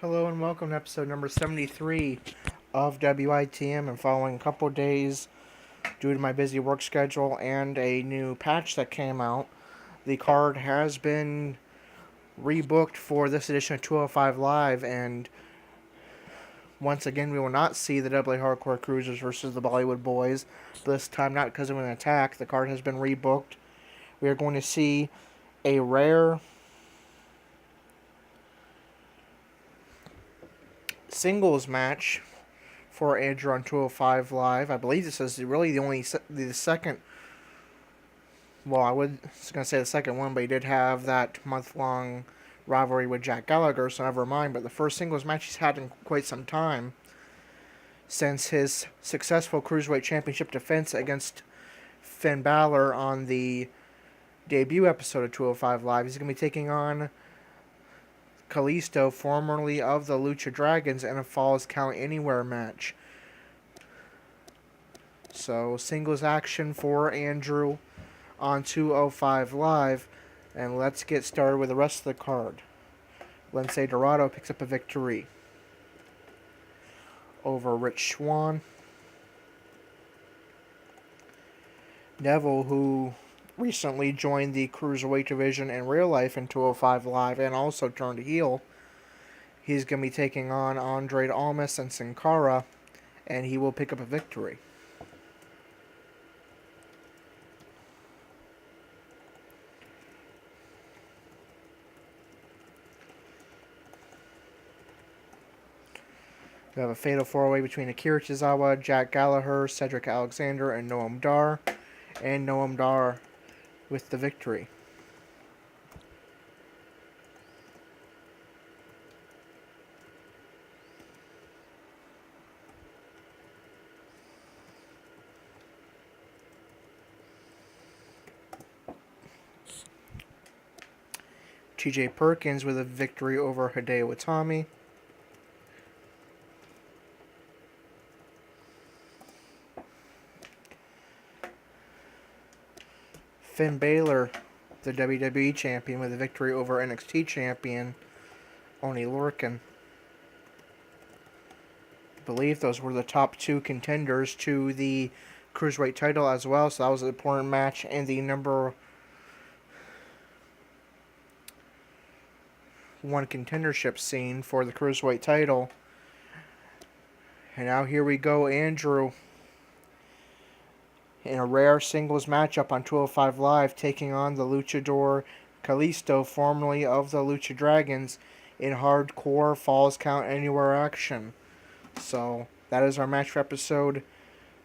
Hello and welcome to episode number 73 of WITM. And following a couple of days due to my busy work schedule and a new patch that came out, the card has been rebooked for this edition of 205 Live. And once again, we will not see the AA Hardcore Cruisers versus the Bollywood Boys. This time, not because of an attack. The card has been rebooked. We are going to see a rare singles match for Andrew on 205 Live. I believe this is really the second. Well, I was going to say the second one, but he did have that month-long rivalry with Jack Gallagher, so never mind. But the first singles match he's had in quite some time since his successful Cruiserweight Championship defense against Finn Balor on the debut episode of 205 Live. He's going to be taking on Kalisto, formerly of the Lucha Dragons, in a Falls Count Anywhere match. So, singles action for Andrew on 205 Live. And let's get started with the rest of the card. Lince Dorado picks up a victory over Rich Swann. Neville, who recently joined the Cruiserweight division in real life in 205 Live and also turned heel. He's going to be taking on Andre Almas and Sin Cara, and he will pick up a victory. We have a fatal four-way between Akira Tozawa, Jack Gallagher, Cedric Alexander, and Noam Dar. And Noam Dar with the victory. TJ Perkins with a victory over Hideo Itami. Finn Balor, the WWE champion, with a victory over NXT champion Oney Lorcan. I believe those were the top two contenders to the Cruiserweight title as well, so that was an important match in the number one contendership scene for the Cruiserweight title. And now here we go, Andrew, in a rare singles matchup on 205 Live, taking on the luchador Kalisto, formerly of the Lucha Dragons, in hardcore Falls Count Anywhere action. So, that is our match for episode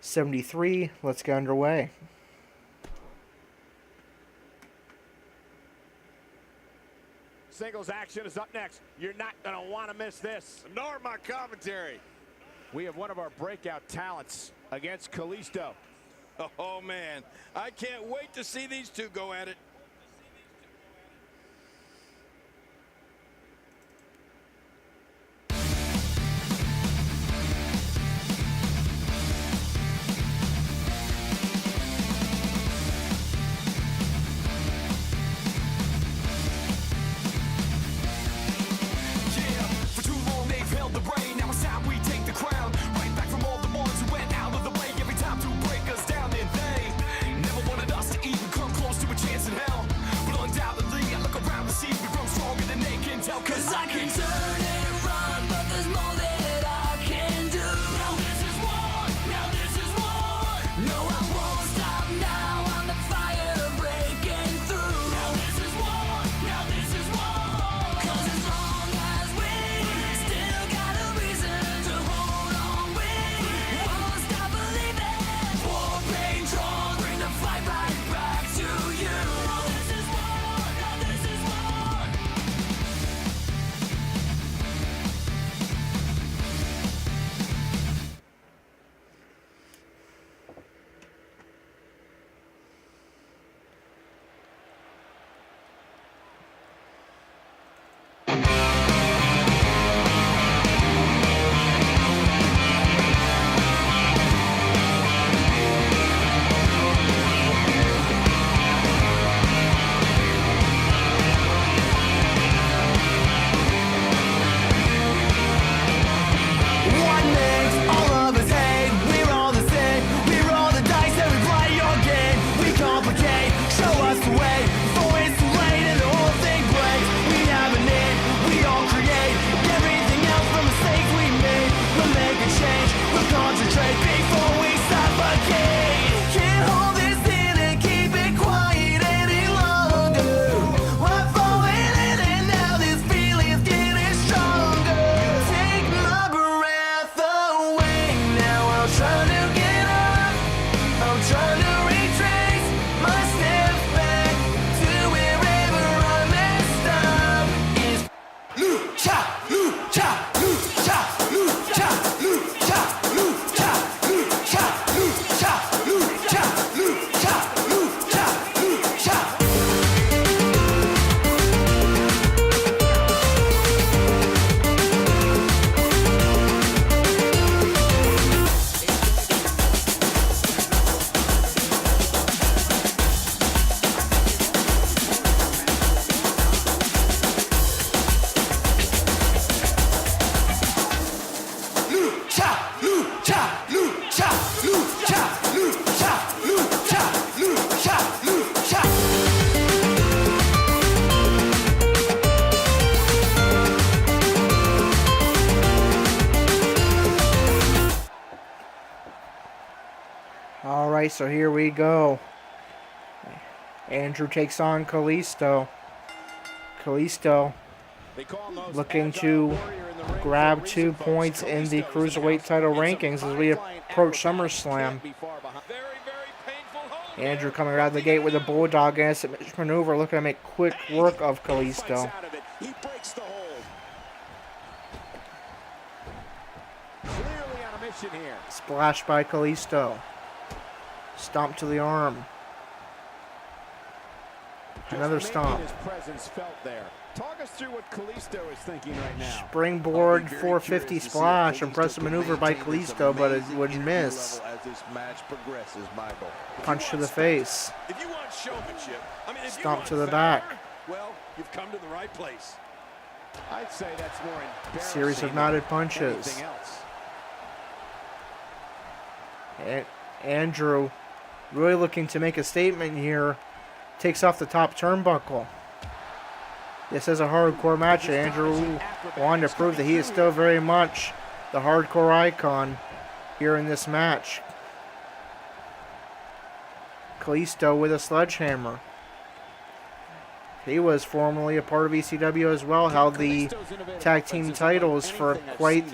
73. Let's get underway. Singles action is up next. You're not going to want to miss this. Nor my commentary. We have one of our breakout talents against Kalisto. Oh, man. I can't wait to see these two go at it. Chance in Alright, so here we go. Andrew takes on Kalisto. Kalisto looking to grab 2 points in the Cruiserweight title rankings as we approach SummerSlam. Andrew coming out of the gate with a Bulldog and submission maneuver, looking to make quick work of Kalisto. He breaks the hold. Clearly on a mission here. Splash by Kalisto. Stomp to the arm. Another stomp. His presence felt there. Talk us through what Kalisto is thinking right now. Springboard 450 splash. Impressive maneuver by Kalisto, but it would miss. As this match progresses, Michael. Punch to the face. If you want showmanship, if Stomp you to the want back. fire, well, you've come to the right place. I'd say that's more embarrassing Series of knotted than punches. anything else. Andrew really looking to make a statement here. Takes off the top turnbuckle. This is a hardcore match. Andrew wanted to prove that he is still very much the hardcore icon here in this match. Kalisto with a sledgehammer. He was formerly a part of ECW as well, held the tag team titles for quite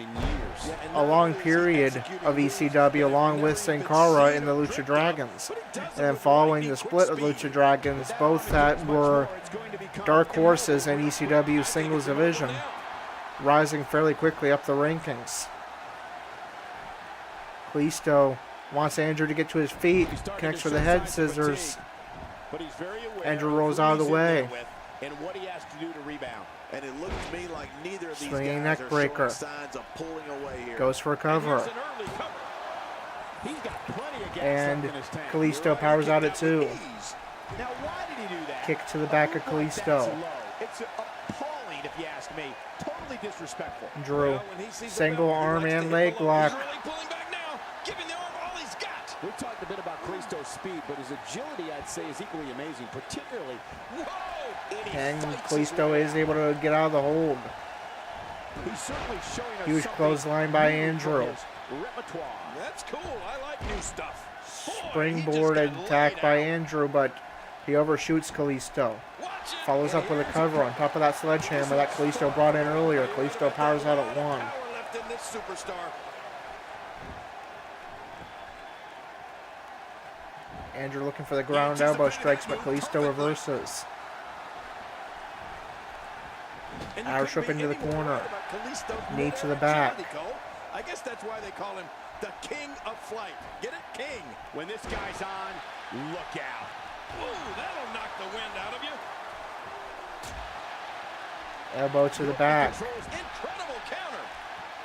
a long period of ECW, along with Sin Cara in the Lucha Dragons. And following the split of Lucha Dragons, both that were dark horses in ECW singles division, rising fairly quickly up the rankings. Kalisto wants Andrew to get to his feet, connects with the head scissors. Andrew rolls out of the way. And what he has to do to rebound. And it looks to me like neither of these Swinging guys neck are breaker. showing signs of pulling away here. Goes for a cover. He's got plenty of gas And left in his tank. Kalisto powers out at 2. Now, why did he do that? Kick to the back of Kalisto. It's appalling, if you ask me. Totally disrespectful. Drew, single arm and leg lock. Pulling back now, giving the arm all he's got. We talked a bit about Kalisto's speed, but his agility, I'd say, is equally amazing, particularly. And Kalisto is able to get out of the hold. He's certainly showing us Huge something clothesline by new Andrew. from his repertoire. That's cool. I like new stuff. Springboard attack by Andrew, but he overshoots Kalisto. Follows up with a cover on top of that sledgehammer that Kalisto brought in earlier. Kalisto powers out at 1. Power left in this superstar. Andrew looking for the ground elbow strikes, but Kalisto reverses. Irish whip into the corner. Knee to the back. I guess that's why they call him the king of flight. Get it? King. When this guy's on, look out. Ooh, that'll knock the wind out of you. Elbow to the back. Incredible counter.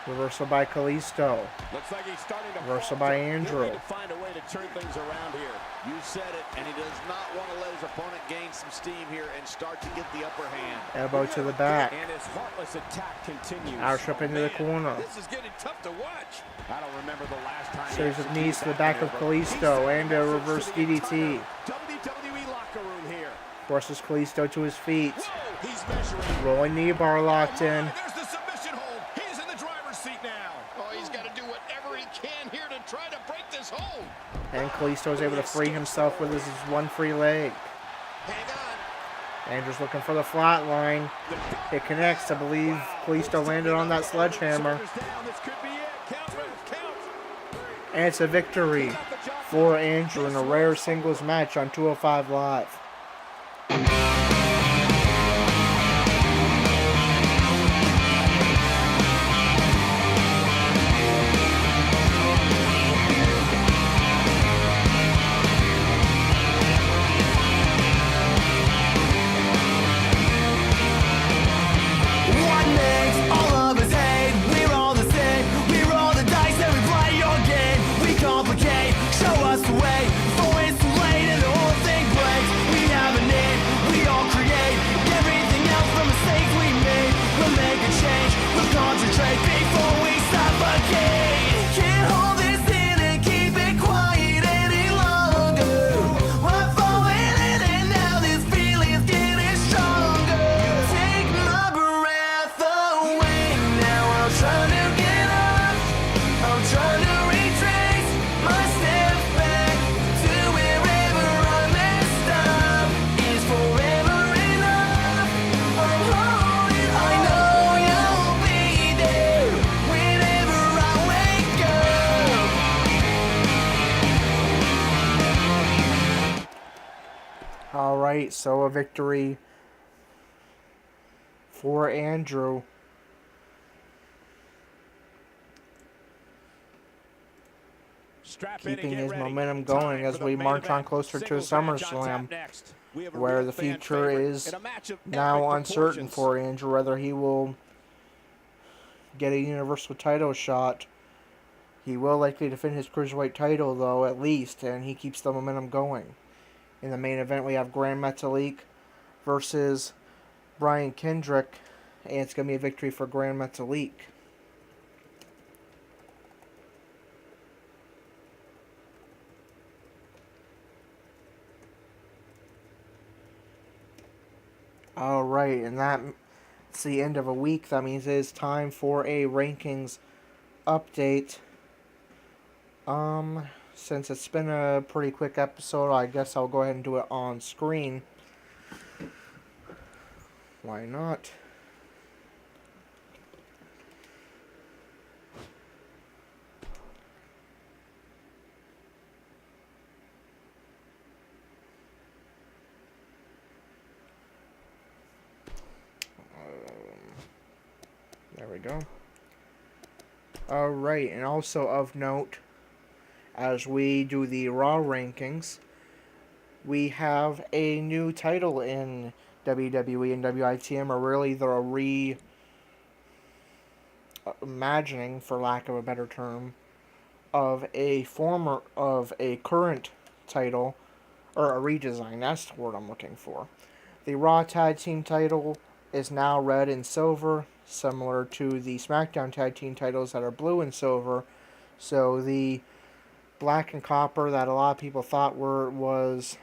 Reversal by Kalisto. Looks like he's starting to Reversal fall. by He'll Andrew. need to find a way to turn things around here. You said it, and he does not want to let his opponent gain some steam here and start to get the upper hand. Elbow to the back. And his heartless attack continues. Irish whip into the corner. This is getting tough to watch. I don't remember the last time. Series of knees to the back of Kalisto and a reverse DDT. WWE locker room here. Forces Kalisto to his feet. Whoa, he's measuring. Rolling knee bar locked in. There's the submission hold. He's in the driver's seat now. Oh, he's got to do whatever he can here to try to break this hold. And Kalisto is able to free himself with his one free leg. Hang on. Andrew's looking for the flat line. It connects. I believe Kalisto landed on that sledgehammer. Shoulders down. This could be it. Count, count. And it's a victory for Andrew in a rare singles match on 205 Live. Show us the way before it's too late and the whole thing breaks. We So a victory for Andrew. Keeping his momentum going as we march on closer to SummerSlam, where the future is now uncertain for Andrew, whether he will get a Universal title shot. He will likely defend his Cruiserweight title, though, at least, and he keeps the momentum going. In the main event, we have Grand Metalik versus Brian Kendrick, and it's going to be a victory for Grand Metalik. Alright, and that's the end of a week. That means it is time for a rankings update. Since it's been a pretty quick episode, I guess I'll go ahead and do it on screen. Why not? There we go. Alright, and also of note, as we do the Raw rankings, we have a new title in WWE and WITM, or really the reimagining, for lack of a better term, of a current title, or a redesign. That's the word I'm looking for. The Raw Tag Team title is now red and silver, similar to the SmackDown Tag Team titles that are blue and silver. So the black and copper that a lot of people thought was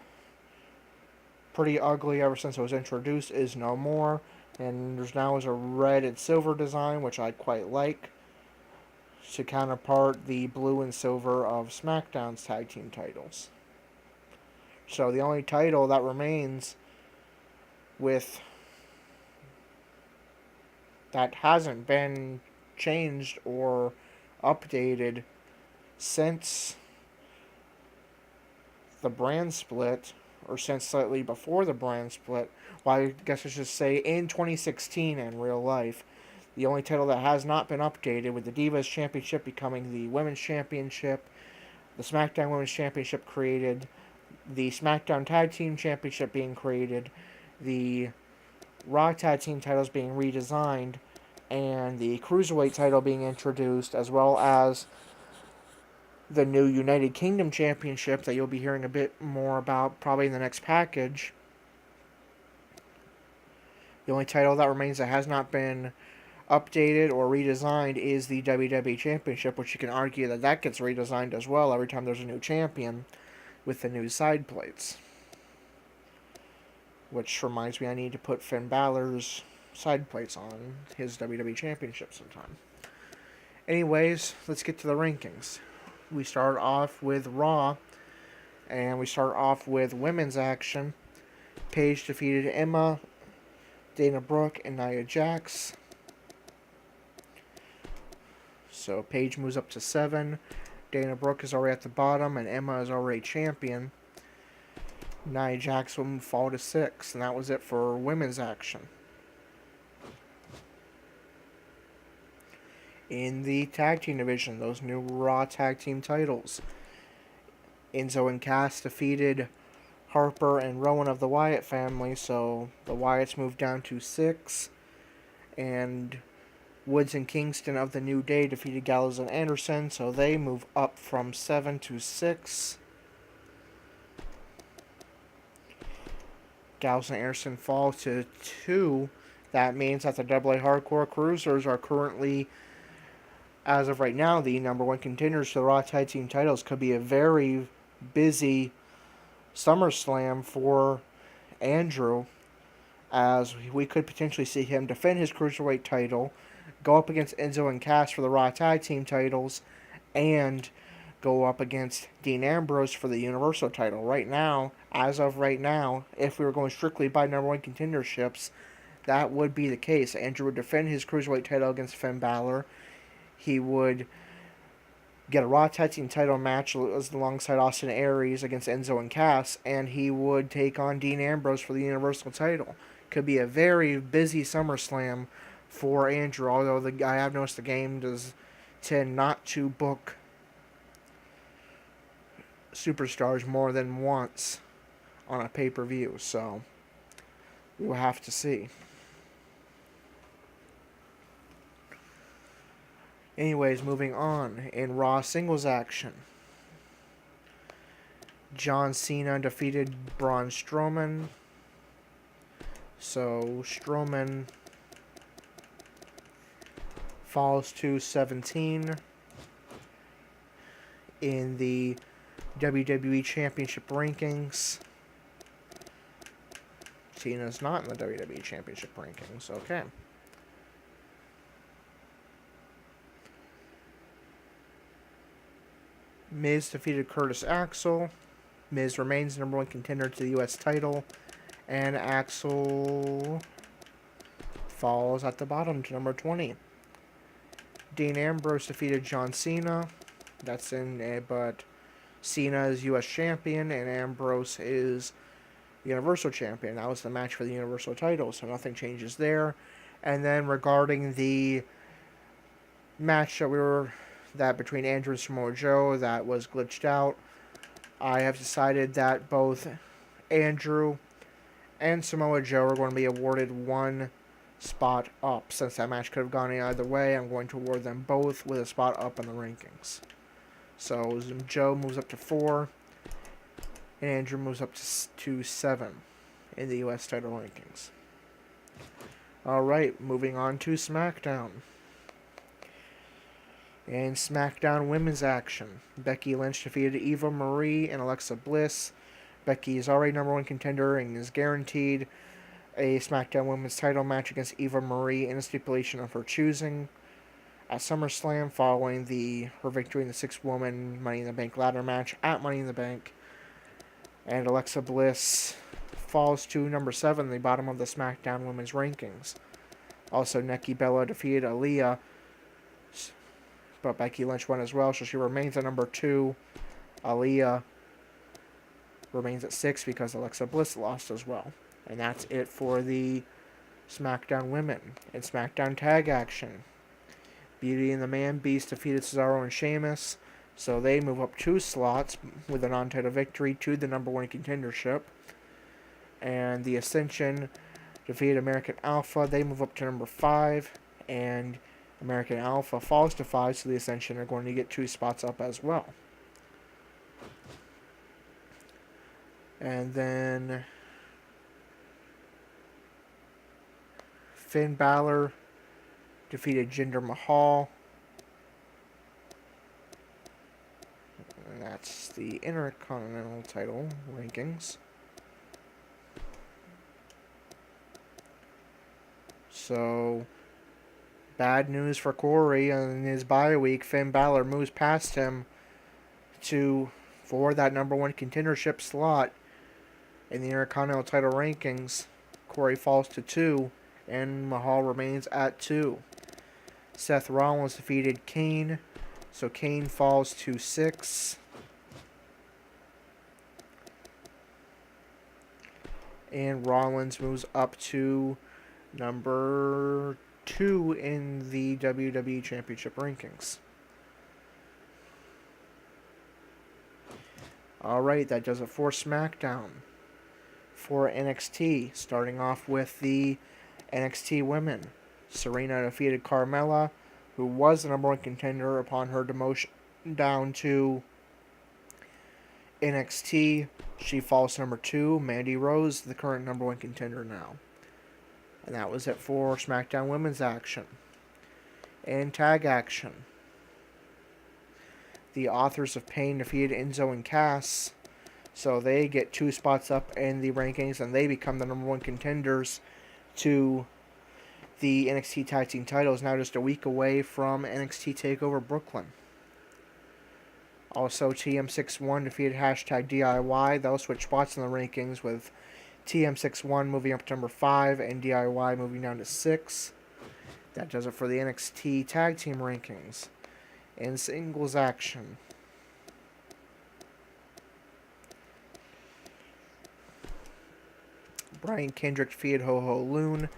pretty ugly ever since it was introduced is no more. And there's now a red and silver design, which I quite like, to counterpart the blue and silver of SmackDown's Tag Team titles. So the only title that remains that hasn't been changed or updated since the brand split, or since slightly before the brand split, well, I guess I should say in 2016 in real life, the only title that has not been updated, with the Divas Championship becoming the Women's Championship, the SmackDown Women's Championship created, the SmackDown Tag Team Championship being created, the Raw Tag Team titles being redesigned, and the Cruiserweight title being introduced, as well as the new United Kingdom Championship that you'll be hearing a bit more about probably in the next package. The only title that remains that has not been updated or redesigned is the WWE Championship, which you can argue that gets redesigned as well every time there's a new champion with the new side plates. Which reminds me, I need to put Finn Balor's side plates on his WWE Championship sometime. Anyways, let's get to the rankings. We start off with Raw, and we start off with women's action. Paige defeated Emma, Dana Brooke, and Nia Jax. So Paige moves up to 7. Dana Brooke is already at the bottom, and Emma is already champion. Nia Jax will fall to 6, and that was it for women's action. In the tag team division, those new Raw tag team titles, Enzo and Cass defeated Harper and Rowan of the Wyatt family, so the Wyatts moved down to 6, and Woods and Kingston of the New Day defeated Gallows and Anderson, so they move up from 7 to 6. Gallows and Anderson fall to 2. That means that the AA Hardcore Cruisers are currently, as of right now, the number 1 contenders for the Raw Tag Team titles. Could be a very busy SummerSlam for Andrew, as we could potentially see him defend his Cruiserweight title, go up against Enzo and Cass for the Raw Tag Team titles, and go up against Dean Ambrose for the Universal title. Right now, as of right now, if we were going strictly by number 1 contenderships, that would be the case. Andrew would defend his Cruiserweight title against Finn Balor. He would get a Raw Tag Team title match alongside Austin Aries against Enzo and Cass, and he would take on Dean Ambrose for the Universal title. Could be a very busy SummerSlam for Andrew, although I have noticed the game does tend not to book superstars more than once on a pay-per-view, so we'll have to see. Anyways, moving on. In Raw singles action, John Cena defeated Braun Strowman. So Strowman falls to 17 in the WWE Championship rankings. Cena's not in the WWE Championship rankings. Okay. Miz defeated Curtis Axel. Miz remains the number one contender to the U.S. title. And Axel falls at the bottom to number 20. Dean Ambrose defeated John Cena. That's but Cena is U.S. champion and Ambrose is Universal champion. That was the match for the Universal title, so nothing changes there. And then regarding the match that between Andrew and Samoa Joe that was glitched out, I have decided that both Andrew and Samoa Joe are going to be awarded one spot up. Since that match could have gone either way, I'm going to award them both with a spot up in the rankings. So Joe moves up to 4, and Andrew moves up to 7 in the U.S. title rankings. Alright, moving on to SmackDown. In SmackDown Women's action, Becky Lynch defeated Eva Marie and Alexa Bliss. Becky is already number one contender and is guaranteed a SmackDown Women's title match against Eva Marie in a stipulation of her choosing at SummerSlam following her victory in the 6-woman Money in the Bank ladder match at Money in the Bank. And Alexa Bliss falls to number 7, the bottom of the SmackDown Women's rankings. Also, Nikki Bella defeated Aaliyah, but Becky Lynch won as well, so she remains at number 2. Aaliyah remains at 6 because Alexa Bliss lost as well. And that's it for the SmackDown Women. In SmackDown Tag action, Beauty and the Man Beast defeated Cesaro and Sheamus, so they move up 2 slots with a non-title victory to the number 1 contendership. And the Ascension defeated American Alpha. They move up to number 5, and American Alpha falls to 5, so the Ascension are going to get 2 spots up as well. And then Finn Balor defeated Jinder Mahal. And that's the Intercontinental title rankings. So, bad news for Corey. In his bye week, Finn Balor moves past him for that number 1 contendership slot in the Intercontinental title rankings. Corey falls to 2, and Mahal remains at 2. Seth Rollins defeated Kane, so Kane falls to 6. And Rollins moves up to number 2 in the WWE Championship rankings. Alright, that does it for SmackDown. For NXT, starting off with the NXT women. Serena defeated Carmella, who was the number 1 contender upon her demotion down to NXT. She falls to number 2. Mandy Rose, the current number 1 contender now. And that was it for SmackDown Women's action. And tag action, the Authors of Pain defeated Enzo and Cass, so they get 2 spots up in the rankings, and they become the number 1 contenders to the NXT Tag Team titles, now just a week away from NXT TakeOver Brooklyn. Also, TM61 defeated #DIY. They'll switch spots in the rankings, with TM61 moving up to number 5 and DIY moving down to 6. That does it for the NXT Tag Team rankings. In singles action, Brian Kendrick defeated Ho Ho Loon.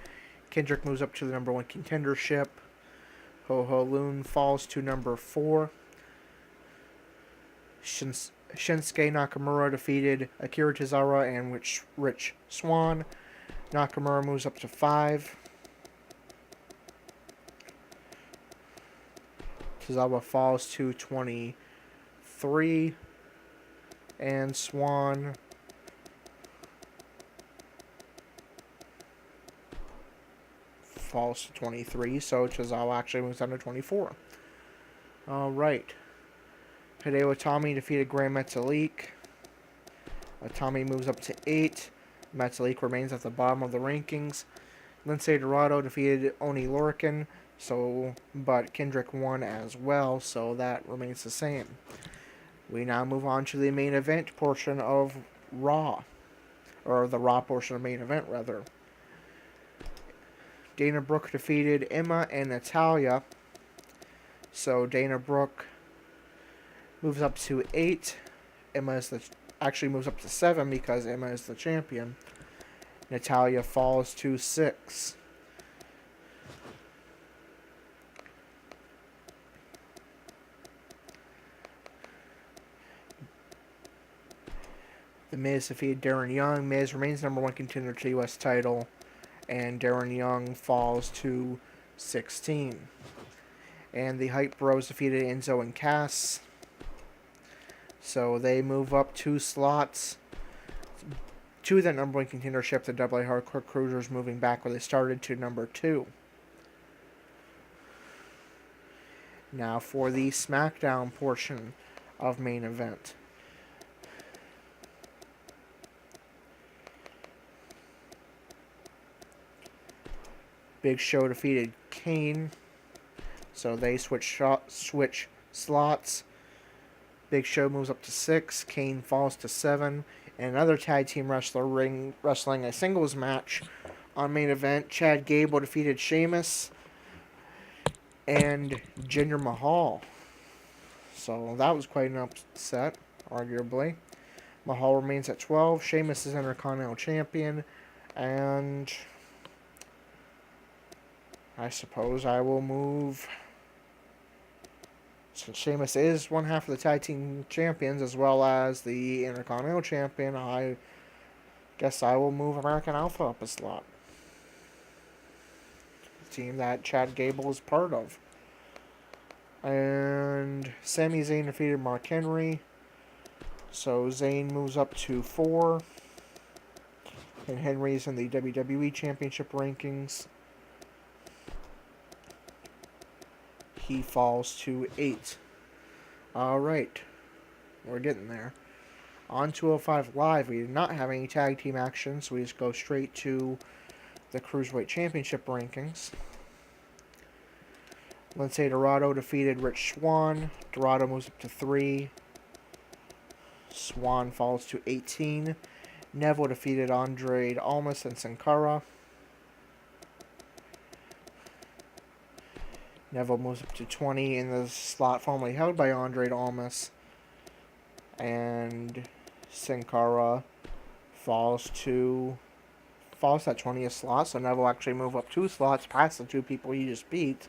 Kendrick moves up to the number 1 contendership. Ho Ho Loon falls to number 4. Shinsuke Nakamura defeated Akira Tozawa and Rich Swann. Nakamura moves up to 5. Tozawa falls to 23. And Swann falls to 23. So Tozawa actually moves down to 24. Alright. Hideo Itami defeated Grand Metalik. Itami moves up to 8. Metalik remains at the bottom of the rankings. Lince Dorado defeated Oni Lorcan, but Kendrick won as well, so that remains the same. We now move on to the main event portion of Raw. Or the Raw portion of main event, rather. Dana Brooke defeated Emma and Natalya. So Dana Brooke moves up to 8. Emma actually moves up to 7 because Emma is the champion. Natalya falls to 6. The Miz defeated Darren Young. Miz remains number 1 contender to the U.S. title, and Darren Young falls to 16. And the Hype Bros defeated Enzo and Cass. So they move up 2 slots to the number 1 contendership. The AA Hardcore Cruisers moving back where they started to number 2. Now for the SmackDown portion of main event. Big Show defeated Kane. So they switch slots. Big Show moves up to 6. Kane falls to 7. And another tag team wrestler wrestling a singles match on main event. Chad Gable defeated Sheamus and Jinder Mahal. So that was quite an upset, arguably. Mahal remains at 12. Sheamus is Intercontinental Champion. And I suppose I will move, since Sheamus is one half of the tag team champions as well as the Intercontinental Champion, I guess I will move American Alpha up a slot. The team that Chad Gable is part of. And Sami Zayn defeated Mark Henry. So Zayn moves up to 4. And Henry's in the WWE Championship rankings. He falls to 8. Alright. We're getting there. On 205 Live, we did not have any tag team action, so we just go straight to the Cruiserweight Championship rankings. Lince Dorado defeated Rich Swann. Dorado moves up to 3. Swann falls to 18. Neville defeated Andrade Almas and Sin Cara. Neville moves up to 20 in the slot formerly held by Andrade Almas. And Sin Cara falls to that 20th slot, so Neville actually move up 2 slots past the 2 people he just beat.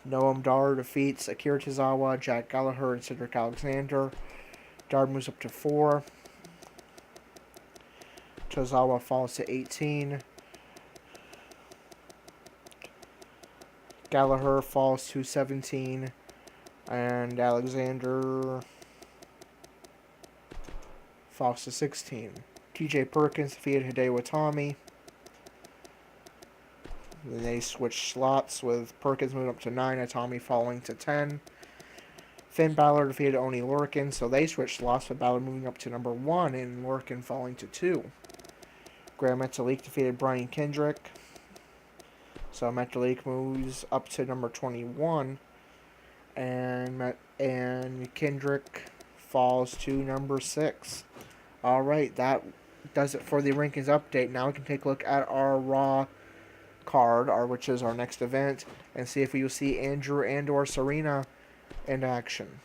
Noam Dar defeats Akira Tozawa, Jack Gallagher, and Cedric Alexander. Dar moves up to 4. Tozawa falls to 18. Gallagher falls to 17. And Alexander falls to 16. TJ Perkins defeated Hideo Itami. Then they switch slots with Perkins moving up to 9, Itami falling to 10. Finn Balor defeated Oni Lorcan, so they switched slots with Balor moving up to number 1 and Lorcan falling to 2. Grand Metalik defeated Brian Kendrick. So Metalik moves up to number 21. And Kendrick falls to number 6. Alright, that does it for the rankings update. Now we can take a look at our Raw card, or which is our next event, and see if we will see Andrew and/or Serena in action.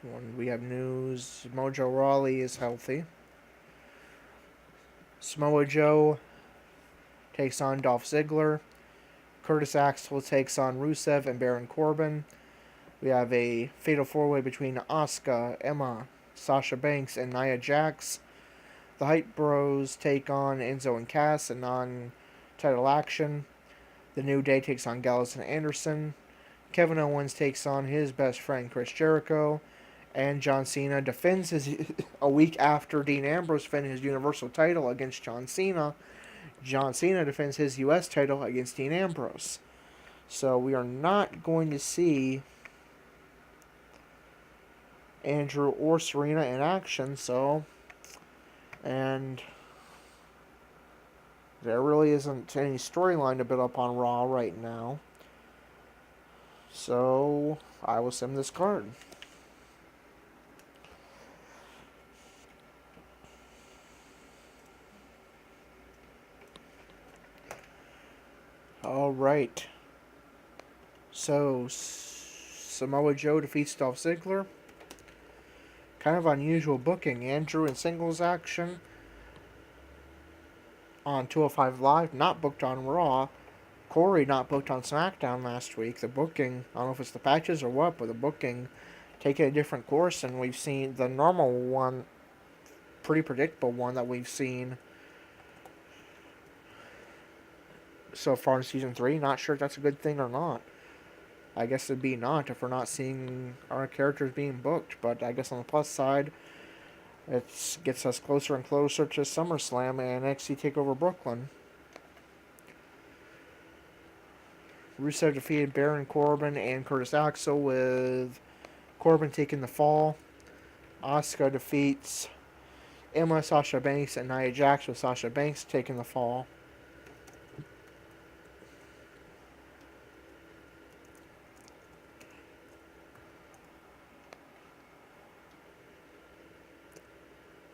When we have news, Mojo Rawley is healthy. Samoa Joe takes on Dolph Ziggler. Curtis Axel takes on Rusev and Baron Corbin. We have a fatal four-way between Asuka, Emma, Sasha Banks, and Nia Jax. The Hype Bros take on Enzo and Cass in non-title action. The New Day takes on Gallows and Anderson. Kevin Owens takes on his best friend Chris Jericho. And John Cena defends his a week after Dean Ambrose defended his Universal title against John Cena. John Cena defends his U.S. title against Dean Ambrose. So we are not going to see Andrew or Serena in action. And there really isn't any storyline to build up on Raw right now. So I will sim this card. Alright. So Samoa Joe defeats Dolph Ziggler. Kind of unusual booking. Andrew in singles action on 205 Live, not booked on Raw. Corey not booked on SmackDown last week. The booking, I don't know if it's the patches or what, but the booking taking a different course, and we've seen the normal one, pretty predictable one that we've seen so far in Season 3. Not sure if that's a good thing or not. I guess it'd be not if we're not seeing our characters being booked, but I guess on the plus side, it gets us closer and closer to SummerSlam and NXT TakeOver Brooklyn. Rusev defeated Baron Corbin and Curtis Axel, with Corbin taking the fall. Asuka defeats Emma, Sasha Banks, and Nia Jax, with Sasha Banks taking the fall.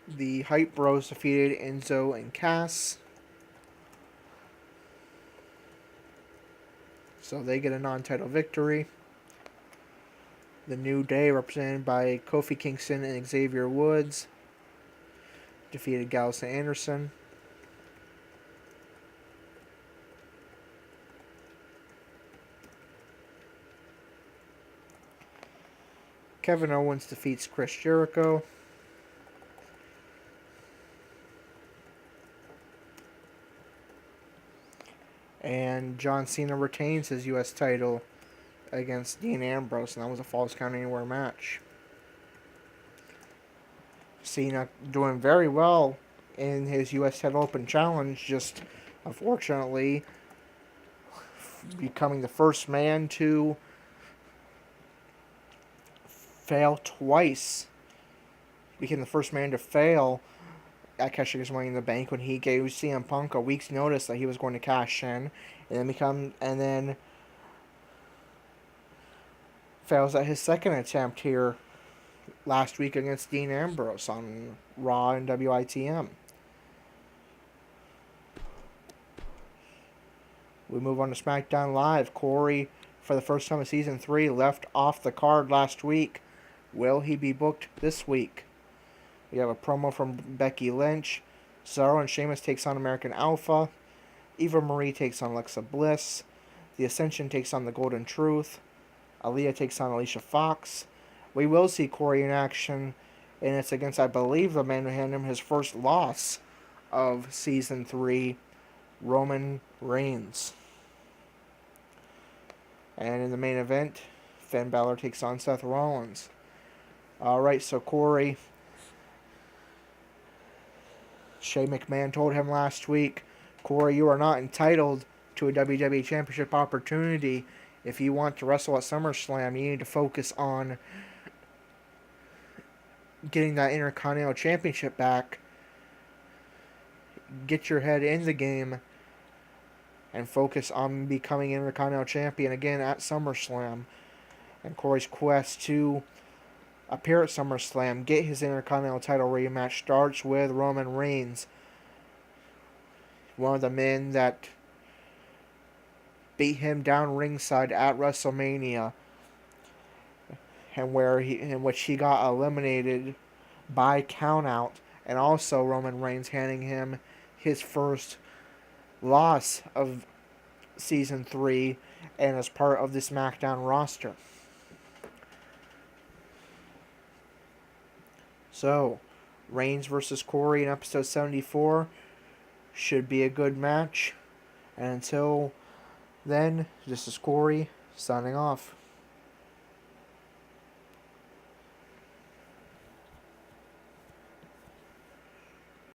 The Hype Bros defeated Enzo and Cass. So they get a non-title victory. The New Day, represented by Kofi Kingston and Xavier Woods, defeated Gallows and Anderson. Kevin Owens defeats Chris Jericho. And John Cena retains his U.S. title against Dean Ambrose, and that was a Falls Count Anywhere match. Cena doing very well in his U.S. title open challenge, just unfortunately becoming the first man to fail twice. Became the first man to fail at cashing his Money in the Bank when he gave CM Punk a week's notice that he was going to cash in, and then fails at his second attempt here last week against Dean Ambrose on Raw and WITM. We move on to SmackDown Live. Corey, for the first time in Season 3, left off the card last week. Will he be booked this week? We have a promo from Becky Lynch. Cesaro and Sheamus takes on American Alpha. Eva Marie takes on Alexa Bliss. The Ascension takes on the Golden Truth. Aaliyah takes on Alicia Fox. We will see Corey in action, and it's against, I believe, the man who handed him his first loss of Season 3, Roman Reigns. And in the main event, Finn Balor takes on Seth Rollins. Alright, so Corey, Shane McMahon told him last week, Corey, you are not entitled to a WWE Championship opportunity. If you want to wrestle at SummerSlam, you need to focus on getting that Intercontinental Championship back. Get your head in the game and focus on becoming Intercontinental Champion again at SummerSlam. And Corey's quest to appear at SummerSlam, get his Intercontinental title rematch, starts with Roman Reigns, one of the men that beat him down ringside at WrestleMania, and in which he got eliminated by countout, and also Roman Reigns handing him his first loss of season 3 and as part of the SmackDown roster. So, Reigns versus Corey in episode 74 should be a good match. And until then, this is Corey signing off.